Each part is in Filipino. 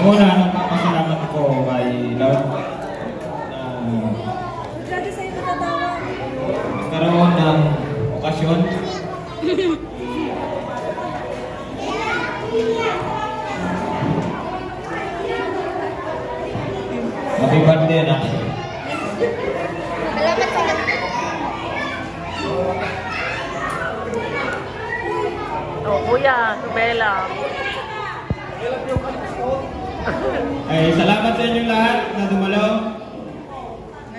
Una, nagpapasalamat ko kay Lord. Grabe sa'yo natatawa. Nagkaroon ng okasyon. Happy birthday na. Salamat sa Oh, kuya, Bella. Ay, salamat sa inyo lahat na dumalaw.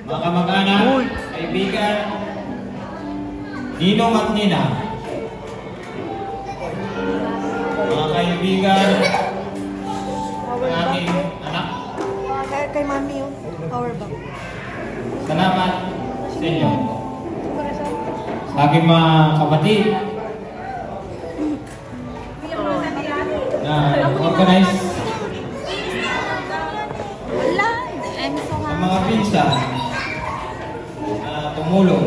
Mga kamag-anak, kaibigan, ninong at nina. Mga kaibigan, ang aking anak. kay mami yung power bank. Salamat sa inyo. Sa aking mga kapatid na organize sa mga pinsan na tumulong.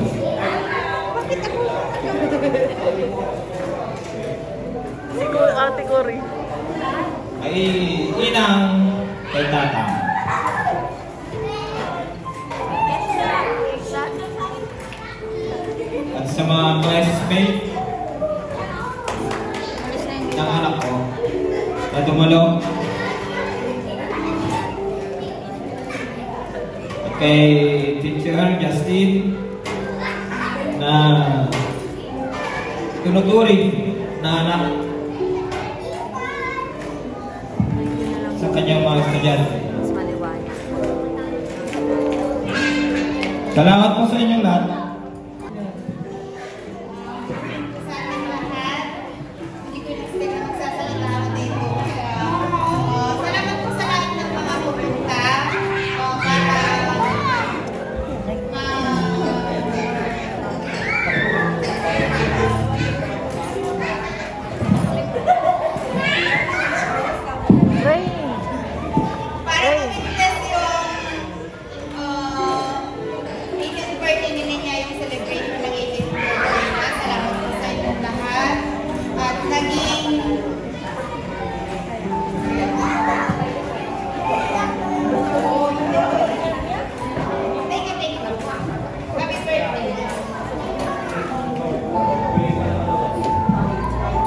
Ate Cory. Ay inang kay tatang. At sa mga classmates ng anak ko na dumalo. At kay Teacher Justin na tunuturing na anak sa kanyang mga estudyante. Salamat po sa inyong lahat.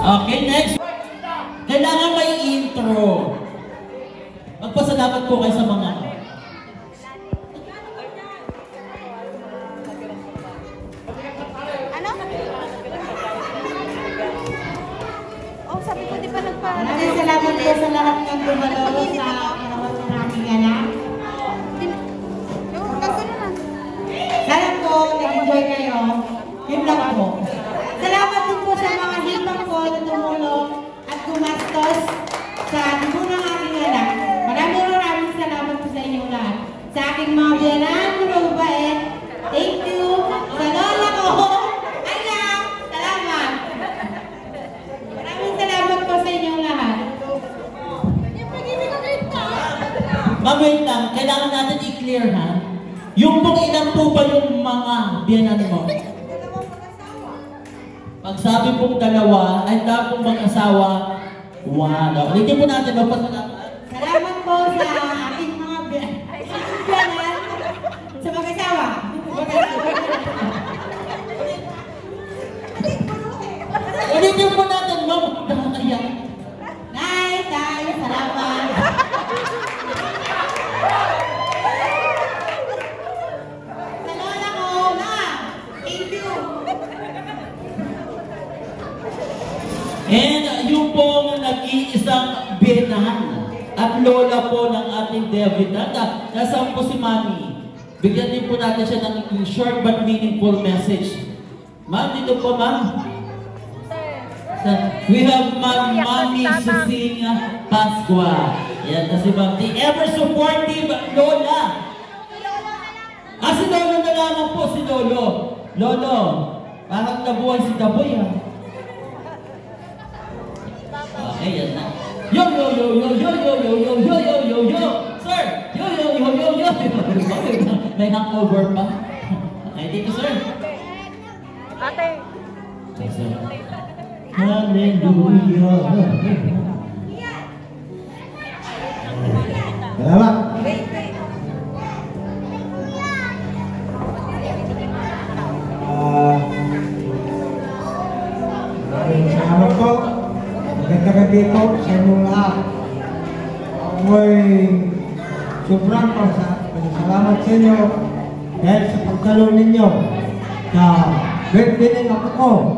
Okay, next. Kailangan may intro. Magpasalamat po kayo sa mga Ano? Oh, sabi ko di pa Maraming salamat po sa lahat ng dumalo sa arawan ng aming anak. Sana po, nag-enjoy kayo. Yun lang po. Salamat din po sa mga hipang ko na tumulong at gumastos sa dugo ng aking anak. Maraming salamat po sa inyong lahat. Sa aking mga biyanan, mabait. Thank you. Sa lola ko, anak, salamat. Maraming salamat po sa inyong lahat. Ma'am, wait lang. Kailangan natin i-clear, ha? Yung pong ilan po ba yung mga biyanan mo? Pag sabi pong dalawa, ay dahil pong mag-asawa, one. Ulitin po natin, magpasalamat. Salamat po sa aking mga biyanan sa mag-asawa. Ulitin po natin, ma'am. Nakakayak. Nice, nice. Salamat. Sa lola ko, na. Thank you. And yung pong nag-iisang biyanan at lola po ng ating David. Nasaan po si Mami? Bigyan din po natin siya ng short but meaningful message. Ma'am, dito po, ma'am. We have Mami Susina Pascua. Yan kasi ma'am, the ever-supportive lola. Si Lolo na lamang po, si Lolo. Lolo, parang nabuhay si Daboy, ha? Okay, yan na. Yo, yo, yo, yo, yo, yo, yo, yo, yo, yo, yo, yo. Sir! Yo, yo, yo, yo, yo. May hangover pa. Okay, dito, sir. Ate. Hallelujah. Salamat. Wait, wait. Salamat po. Magandang gabi po sa inyong lahat. Ako'y sobrang salamat sa inyo dahil sa pagdalo ninyo sa birthday ng apo ko.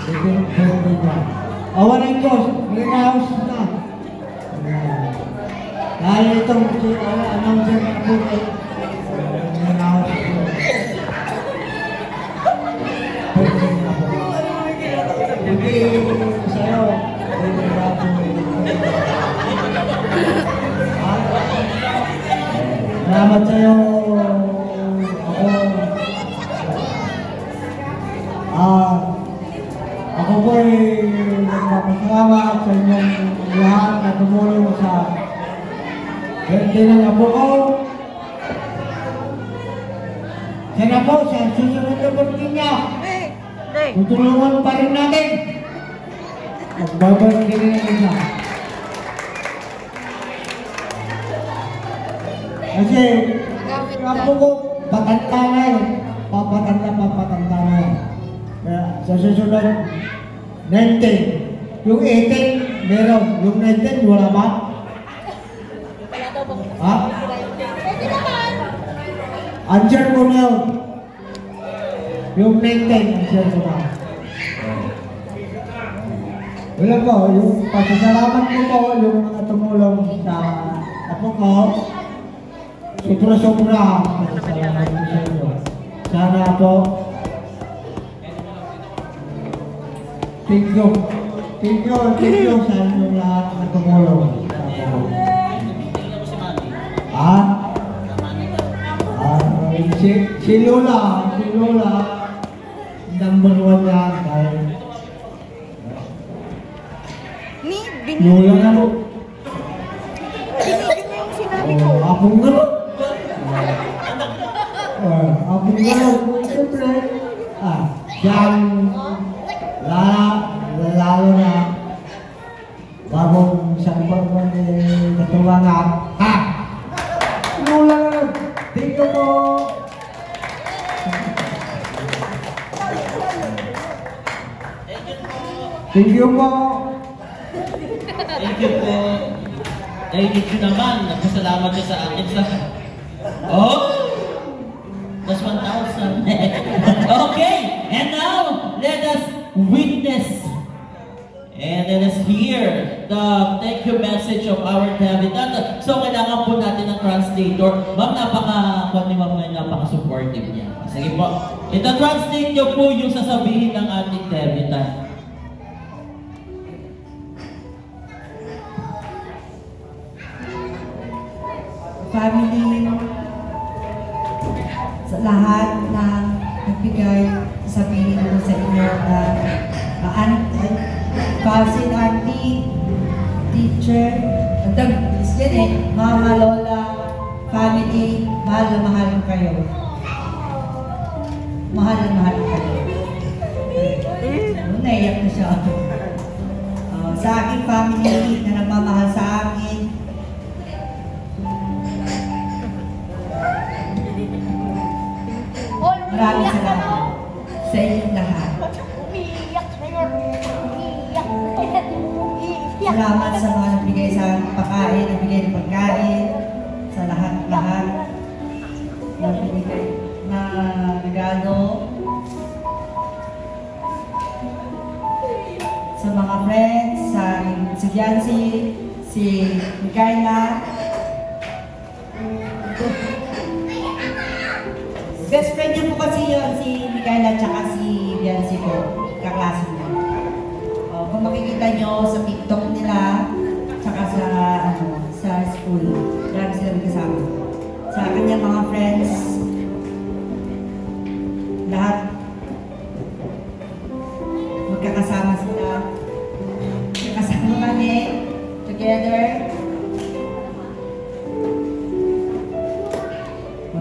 Birthday niya. Awan ng Diyos, mag-house na. Dahil itong announcer na po ay mag-house na. Birthday niya po. Hindi sa'yo. Salamat sa'yo. Ako po ay nagpapasalamat sa inyong lahat na tumulong sa birthday ng apo ko. Sana po sa susunod na birthday niya, tutulungan pa rin natin. Magbabalik din natin siya. Kasi, apo ko, patanda na yun. Papatanda na yun. Kaya, sa susunod, 19. Yung 18, meron. Yung 19, wala ba? Ha? Answer ko na yun. Yung 19, answer ko na. Wala po, yung pasasalamat ko po, yung mga tumulong sa apo ko, sobra-sobra pasasalamat ko sa inyo. Sana po, thank you sa inyong lahat na tumulong. Si Lola, number 1 yan dahil Lola na mo. Binigyan niya yung sinabi ko. Apong gano'n. Apong gano'n. Siyempre, dyan, lalo na bagong sampag mo ni Katuwangan. Lola na. Thank you po. Thank you po. Thank you po. Thank you naman. Nagpasalamat ka sa akin sa... Oh! That's 1,000. Okay! And now, let us witness and let us hear the thank you message of our Tabitha. So, kailangan po natin ng translator. Ma'am, napaka-supportive niya. Sige po. Ita-translate niyo po yung sasabihin ng ating Tabitha. Family, sa lahat ng nagbigay, sabihin ko sa inyo na cousin, auntie, teacher, mama, lola, family, mahal na mahal kayo. Mahal na mahal kayo. Naiyak na siya. Sa aking family na nagmamahal sa akin, maraming salamat sa inyong lahat. Salamat sa mga nagbigay sa pagkain, nagbigay ng pagkain, sa lahat-lahat na binigay na regalo. Sa mga friends, si Jancy, si Mikaela. Best friend niya po kasi yun, si Mikaela at si Jancy ko, kaklase niya. Kung makikita nyo sa TikTok nila, tsaka sa school, lagi sila kasama. Sa kanyang mga friends, lahat magkakasama sila. Magkakasama kami, together.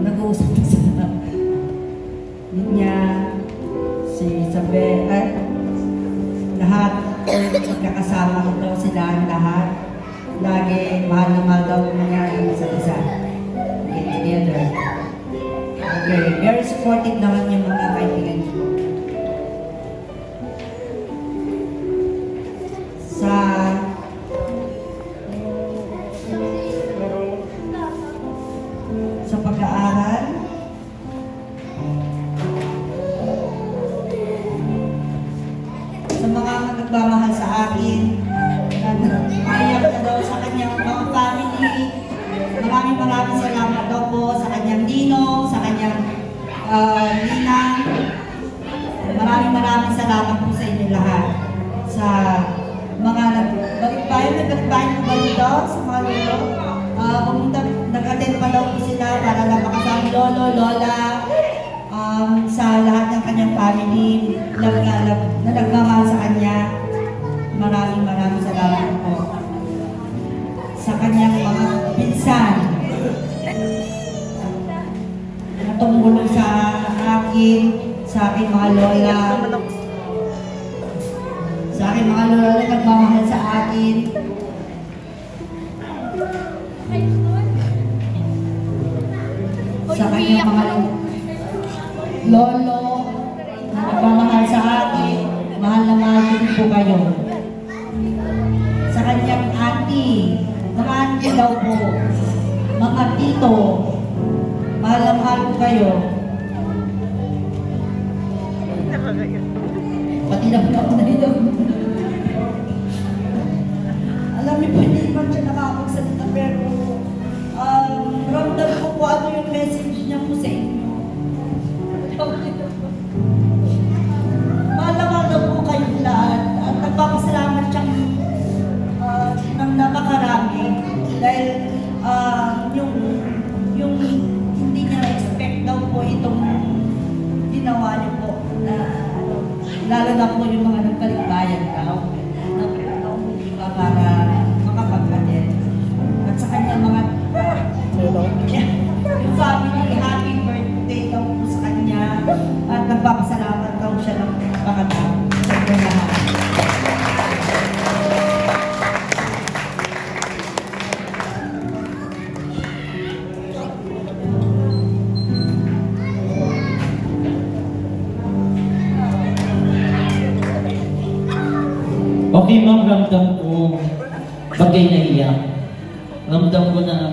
Nag-uusap na sila. Ninya, si Isabel, lahat magkakasama ko daw sila lahat. lagi mahal na mahal daw niya ang isa't isa. Get together. Okay, very supportive naman yung mga kaibigan ko. Sa pag-aaral, sa mga nagmamahal sa akin, ayaw na daw sa kanyang mga family. Maraming salamat daw po sa kanyang ninong, sa kanyang ninang. Maraming salamat po sa inyo lahat. Sa mga nagbalikbayan po ba dito sa mga lolo? Nag-attend pa daw po sila para lang makasama lolo, lola, sa lahat ng kanyang family na nagmamahal sa kanya. Maraming salamat po. Sa kanyang mga pinsan na tumulong sa akin, sa aking mga lola, na nagmamahal sa akin. Sa kanyang mga lolo na nagmamahal sa akin, mahal na mahal din po kayo. Sa kanyang auntie, mga auntie daw po, mga tito, mahal na mahal po kayo. Pati na po ako na dito. Alam niyo po, hindi man siya nakakapagsalita, pero ramdam ko po ano yung message niya po sa inyo. Mahal na po kayong lahat at nagpapasalamat siyang ng napakarami dahil yung hindi niya expect daw po itong ginawa niyo po na lalo na po yung mga nagpaligbayan daw na hindi pa para makapag-attend at sa kanya mga yung family, happy birthday daw po sa kanya at nagpapasalamat daw siya ng pagkatao sa lahat. Okay ma'am, ramdam ko bagay na iyak. Ramdam ko na